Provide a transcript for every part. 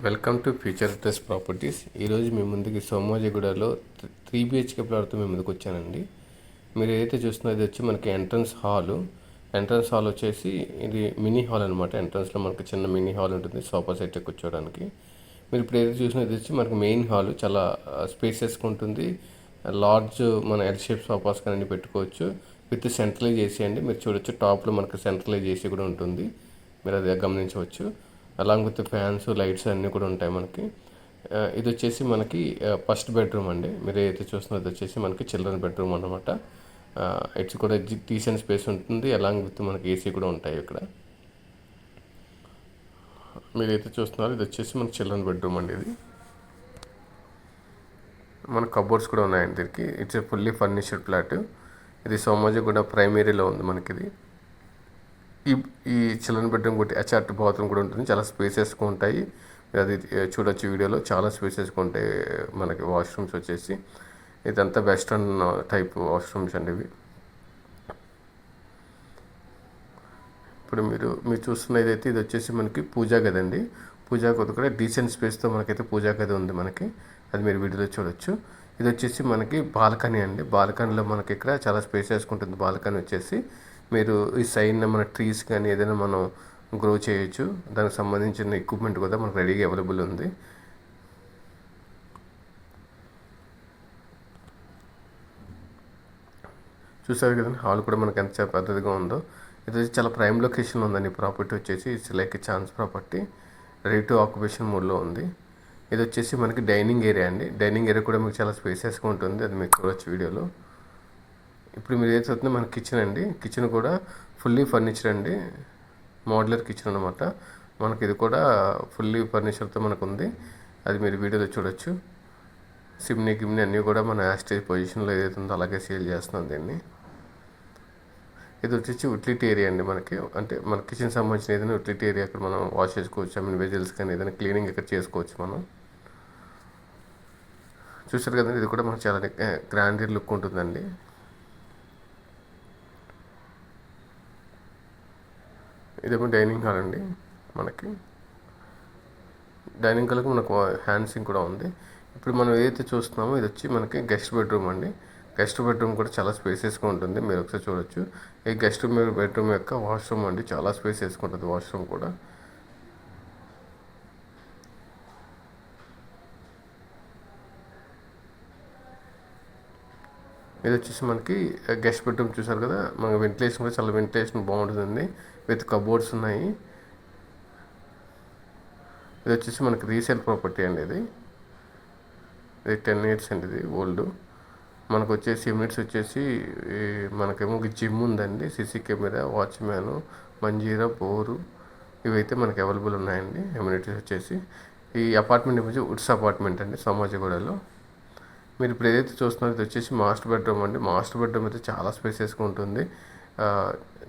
Welcome to future tress properties. ఈరోజు మీ ముందుకి సోమాజిగూడలో 3 BHK ప్లాట్తో మీ ముందుకు వచ్చానండి. మీరు ఏదైతే చూస్తున్నారో ఇది వచ్చి మనకి ఎంట్రన్స్ హాల్ వచ్చేసి ఇది మినీ హాల్ అనమాట. ఎంట్రన్స్లో మనకి చిన్న మినీ హాల్ ఉంటుంది సోఫా సెట్ కూర్చోవడానికి. మీరు ఇప్పుడు ఏదైతే చూసినా ఇది వచ్చి మనకి మెయిన్ హాల్ చాలా స్పేసెస్గా ఉంటుంది. లార్జ్ మన ఎల్ షేప్ సోఫాస్ కానీ పెట్టుకోవచ్చు. విత్ సెంట్రలైజ్ ఏసీ అండి. మీరు చూడొచ్చు టాప్లో మనకి సెంట్రలైజ్ ఏసీ కూడా ఉంటుంది. మీరు అది గమనించవచ్చు. అలాంగ్ విత్ ఫ్యాన్స్ లైట్స్ అన్నీ కూడా ఉంటాయి మనకి. ఇది వచ్చేసి మనకి ఫస్ట్ బెడ్రూమ్ అండి. మీరు ఏదైతే చూస్తున్నారో ఇది వచ్చేసి మనకి చిల్డ్రన్ బెడ్రూమ్ అనమాట. ఇట్స్ కూడా డీసెంట్ స్పేస్ ఉంటుంది. అలాంగ్ విత్ మనకి ఏసీ కూడా ఉంటాయి ఇక్కడ. మీరు ఏదైతే చూస్తున్నారో ఇది వచ్చేసి మనకి చిల్డ్రన్ బెడ్రూమ్ అండి. ఇది మన కబోర్డ్స్ కూడా ఉన్నాయండి దీనికి. It's fully furnished flat. ఇది సోమాజిగూడ ప్రైమరీలో ఉంది మనకి. ఇది ఈ చిల్డ్రన్ బెడ్రూమ్ కూడా అటాచ్డ్ బాత్రూమ్ కూడా ఉంటుంది. చాలా స్పేసెస్గా ఉంటాయి. మీరు అది చూడొచ్చు వీడియోలో. చాలా స్పేసెస్గా ఉంటాయి మనకి వాష్రూమ్స్ వచ్చేసి. ఇదంతా వెస్ట్రన్ టైప్ వాష్రూమ్స్ అండి ఇవి. ఇప్పుడు మీరు చూస్తున్నది అయితే ఇది వచ్చేసి మనకి పూజా గది అండి. పూజా గది కూడా డీసెంట్ స్పేస్తో మనకైతే పూజా గది ఉంది మనకి. అది మీరు వీడియోలో చూడొచ్చు. ఇది వచ్చేసి మనకి బాల్కనీ అండి. బాల్కనీలో మనకి ఇక్కడ చాలా స్పేసెస్గా ఉంటుంది. బాల్కనీ వచ్చేసి మీరు ఈ సైడ్న మన ట్రీస్ కానీ ఏదైనా మనం గ్రో చేయొచ్చు. దానికి సంబంధించిన ఎక్విప్మెంట్ కూడా మనకు రెడీగా అవైలబుల్ ఉంది. చూసారు కదండి హాల్ కూడా మనకి ఎంత పెద్దదిగా ఉందో. ఇది వచ్చి చాలా ప్రైమ్ లొకేషన్ ఉందండి. ప్రాపర్టీ వచ్చేసి it's like chance property. Ready to occupation మోడ్లో ఉంది. ఇది వచ్చేసి మనకి డైనింగ్ ఏరియా అండి. డైనింగ్ ఏరియా కూడా మీకు చాలా స్పేసెస్గా ఉంటుంది. అది మీకు చూడొచ్చు వీడియోలో. ఇప్పుడు మీరు ఏది చూస్తున్నా మన కిచెన్ అండి. కిచెన్ కూడా ఫుల్లీ ఫర్నిచర్ అండి. మోడ్యులర్ కిచెన్ అనమాట. మనకి ఇది కూడా ఫుల్లీ ఫర్నిచర్తో మనకు ఉంది. అది మీరు వీడియోలో చూడొచ్చు. సిమ్నీ గిమ్ని అన్నీ కూడా మన యాస్టేజ్ పొజిషన్లో ఏదైతే ఉందో అలాగే సేల్ చేస్తున్నాం దీన్ని. ఇది వచ్చేసి యూటిలిటీ ఏరియా అండి మనకి. అంటే మన కిచెన్ సంబంధించిన ఏదైనా యూటిలిటీ ఏరియా అక్కడ మనం వాష్ చేసుకోవచ్చు. వెజిల్స్ కానీ ఏదైనా క్లీనింగ్ ఇక్కడ చేసుకోవచ్చు మనం. చూసారు కదండి ఇది కూడా మనకు చాలా గ్రాండ్ లుక్ ఉంటుందండి. ఇదేమో డైనింగ్ హాల్ అండి మనకి. డైనింగ్ హాల్కి మనకు హ్యాండ్ సింక్ కూడా ఉంది. ఇప్పుడు మనం ఏదైతే చూస్తున్నామో ఇది వచ్చి మనకి గెస్ట్ బెడ్రూమ్ అండి. గెస్ట్ బెడ్రూమ్ కూడా చాలా స్పేసెస్గా ఉంటుంది. మీరు ఒకసారి చూడొచ్చు. ఈ గెస్ట్ బెడ్రూమ్ యొక్క వాష్రూమ్ అండి. చాలా స్పేసెస్గా ఉంటుంది వాష్రూమ్ కూడా. ఇది వచ్చేసి మనకి గెస్ట్ బెడ్రూమ్ చూసారు కదా. మన వెంటిలేషన్ కూడా చాలా వెంటిలేషన్ బాగుంటుందండి. విత్ కబోర్డ్స్ ఉన్నాయి. ఇది వచ్చేసి మనకి రీసేల్ ప్రాపర్టీ అండి. ఇది 10 years అండి. ఇది ఓల్డ్. మనకు వచ్చేసి యూనిట్స్ వచ్చేసి మనకేమో జిమ్ ఉందండి. CC camera, watchman, Manjeera, bore ఇవైతే మనకి అవైలబుల్ ఉన్నాయండి. ఎమ్యూనిటీస్ వచ్చేసి ఈ అపార్ట్మెంట్ వచ్చి వుడ్స్ అపార్ట్మెంట్ అండి సోమాజిగూడలో. మీరు ఇప్పుడు ఏదైతే చూస్తున్నారో ఇది వచ్చేసి మాస్టర్ బెడ్రూమ్ అండి. మాస్టర్ బెడ్రూమ్ అయితే చాలా స్పేసెస్గా ఉంటుంది.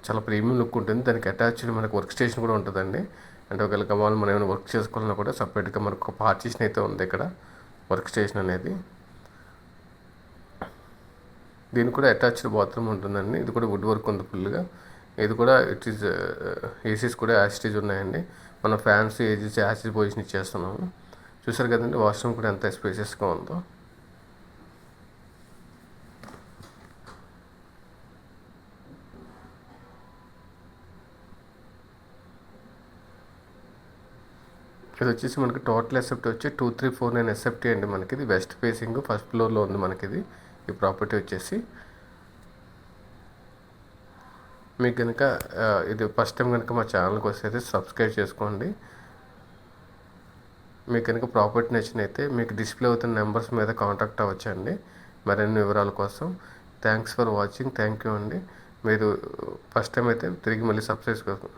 చాలా ప్రీమియం లుక్ ఉంటుంది. దానికి అటాచ్డ్ మనకు వర్క్ స్టేషన్ కూడా ఉంటుందండి. అంటే ఒకవేళ కావాలి మనం ఏమైనా వర్క్ చేసుకోవాలన్నా కూడా సపరేట్గా మనకు ఒక పార్టీషన్ అయితే ఉంది ఇక్కడ వర్క్ స్టేషన్ అనేది. దీనికి కూడా అటాచ్డ్ బాత్రూమ్ ఉంటుందండి. ఇది కూడా వుడ్ వర్క్ ఉంది ఫుల్గా. ఇది కూడా ఇట్ ఈస్ ఏసీస్ కూడా యాసిటీస్ ఉన్నాయండి. మన ఫ్యాన్స్ ఏసీస్ యాసిడ్ పొజిషన్ ఇచ్చేస్తున్నాము. చూసారు కదండి వాష్రూమ్ కూడా ఎంత స్పేసెస్గా ఉందో. ఇది వచ్చేసి మనకి టోటల్ ఎస్ఎఫ్టీ వచ్చి 2349 ఎస్ఎఫ్టీ అండి మనకి. ఇది వెస్ట్ ఫేసింగ్ ఫస్ట్ ఫ్లోర్లో ఉంది మనకి. ఇది ఈ ప్రాపర్టీ వచ్చేసి మీకు కనుక ఇది ఫస్ట్ టైం కనుక మా ఛానల్కి వస్తే సబ్స్క్రైబ్ చేసుకోండి. మీకు కనుక ప్రాపర్టీ నచ్చినైతే మీకు డిస్ప్లే అవుతున్న నెంబర్స్ మీద కాంటాక్ట్ అవ్వచ్చండి మరిన్ని వివరాల కోసం. Thanks for watching. Thank you అండి. మీరు ఫస్ట్ టైం అయితే తిరిగి మళ్ళీ సబ్స్క్రైబ్ చేసుకోండి.